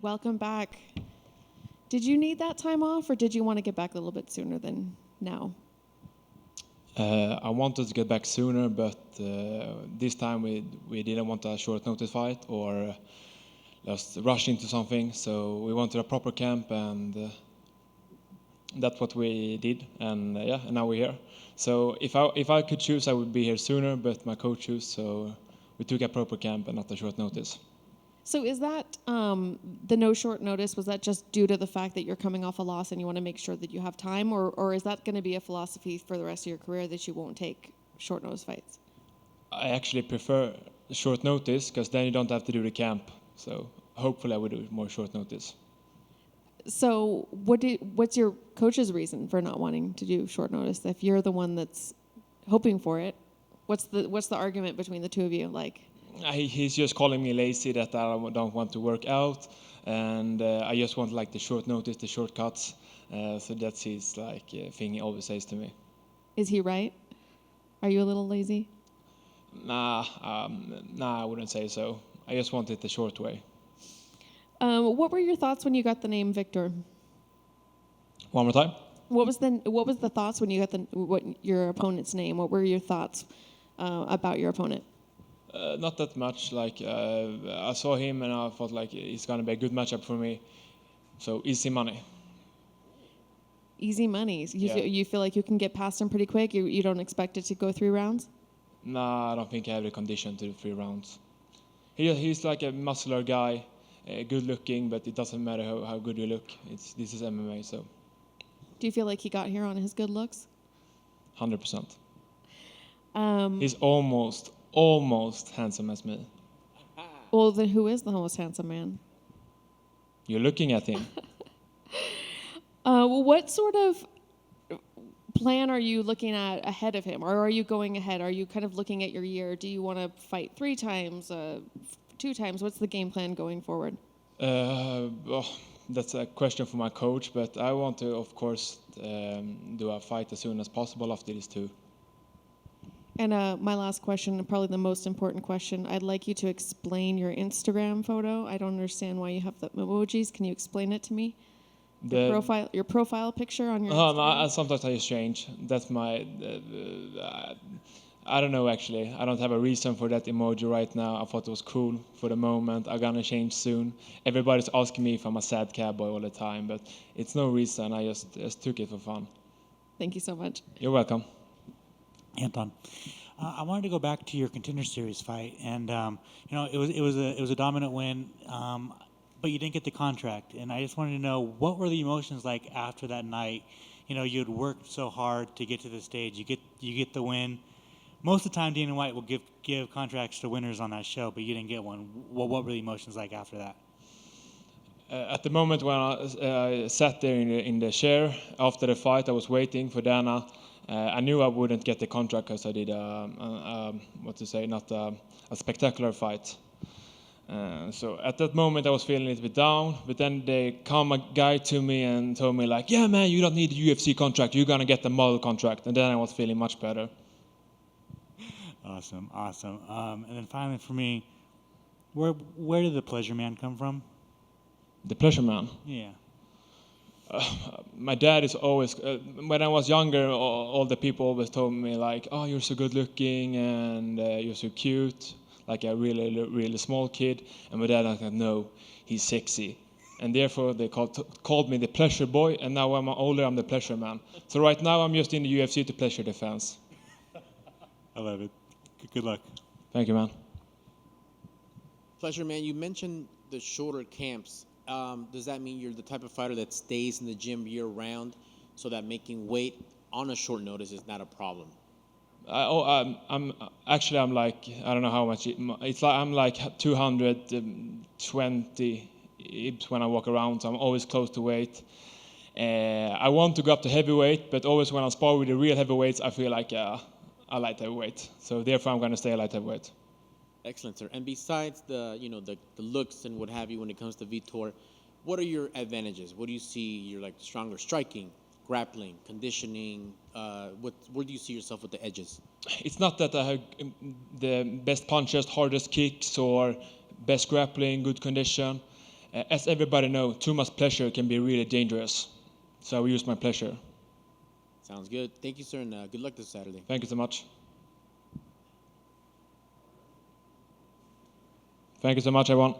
Welcome back. Did you need that time off, or did you want to get back a little bit sooner than now? I wanted to get back sooner, but this time we didn't want a short notice fight or just rush into something. So we wanted a proper camp, and that's what we did. And and now we're here. So if I could choose, I would be here sooner, but my coach chose, so we took a proper camp and not a short notice. So is that the no short notice, was that just due to the fact that you're coming off a loss and you want to make sure that you have time, or is that going to be a philosophy for the rest of your career that you won't take short notice fights? I actually prefer short notice because then you don't have to do the camp. So hopefully I will do more short notice. So what's your coach's reason for not wanting to do short notice? If you're the one that's hoping for it, what's the argument between the two of you like? He's just calling me lazy, that I don't want to work out, and I just want like the short notice, the shortcuts. So that's his thing he always says to me. Is he right? Are you a little lazy? Nah, I wouldn't say so. I just want it the short way. What were your thoughts when you got the name Victor? One more time. What was the thoughts when you got your opponent's name? What were your thoughts about your opponent? Not that much. I saw him and I thought like it's gonna be a good matchup for me. So easy money. Easy money. You feel like you can get past him pretty quick. You don't expect it to go 3 rounds. Nah, I don't think I have the condition to do 3 rounds. He's like a muscular guy, good looking, but it doesn't matter how good you look. This is MMA, so. Do you feel like he got here on his good looks? 100%. He's almost handsome as me. Well, then who is the most handsome man? You're looking at him. What sort of plan are you looking at ahead of him? Or are you going ahead? Are you kind of looking at your year? Do you want to fight 3 times, 2 times? What's the game plan going forward? That's a question for my coach, but I want to, of course, do a fight as soon as possible after these 2. And my last question, and probably the most important question, I'd like you to explain your Instagram photo. I don't understand why you have the emojis. Can you explain it to me? Your profile picture on your Instagram? Sometimes I just change. That's my... I don't know, actually. I don't have a reason for that emoji right now. I thought it was cool for the moment. I'm gonna change soon. Everybody's asking me if I'm a sad cowboy all the time, but it's no reason. I just took it for fun. Thank you so much. You're welcome. Anton, I wanted to go back to your Contender Series fight, and it was a dominant win, but you didn't get the contract. And I just wanted to know, what were the emotions like after that night? You know, you'd worked so hard to get to this stage. You get the win. Most of the time, Dana White will give contracts to winners on that show, but you didn't get one. What were the emotions like after that? At the moment when I sat there in the chair after the fight, I was waiting for Dana. I knew I wouldn't get the contract because I did not a spectacular fight. So at that moment I was feeling a little bit down, but then there come a guy to me and told me like, yeah man, you don't need a UFC contract, you're gonna get the model contract. And then I was feeling much better. Awesome. And then finally for me, where did the Pleasure Man come from? The Pleasure Man? Yeah. My dad is always, when I was younger, all the people always told me like, oh, you're so good looking and you're so cute, like a really small kid. And my dad said, no, he's sexy. And therefore they called me the Pleasure Boy, and now I'm older, I'm the Pleasure Man. So right now I'm just in the UFC to pleasure the fans. I love it. Good luck. Thank you, man. Pleasure Man, you mentioned the shorter camps. Does that mean you're the type of fighter that stays in the gym year-round, so that making weight on a short notice is not a problem? I'm like, I don't know how much. It's like I'm like 220 when I walk around, so I'm always close to weight. I want to go up to heavyweight, but always when I spar with the real heavyweights, I feel like a light heavyweight. So therefore, I'm going to stay a light heavyweight. Excellent, sir. And besides the looks and what have you, when it comes to Vitor, what are your advantages? What do you see? You're like stronger striking, grappling, conditioning. Where do you see yourself with the edges? It's not that I have the best punches, hardest kicks, or best grappling, good condition. as everybody knows, too much pleasure can be really dangerous. So I will use my pleasure. Sounds good. Thank you, sir, and good luck this Saturday. Thank you so much. Thank you so much, everyone.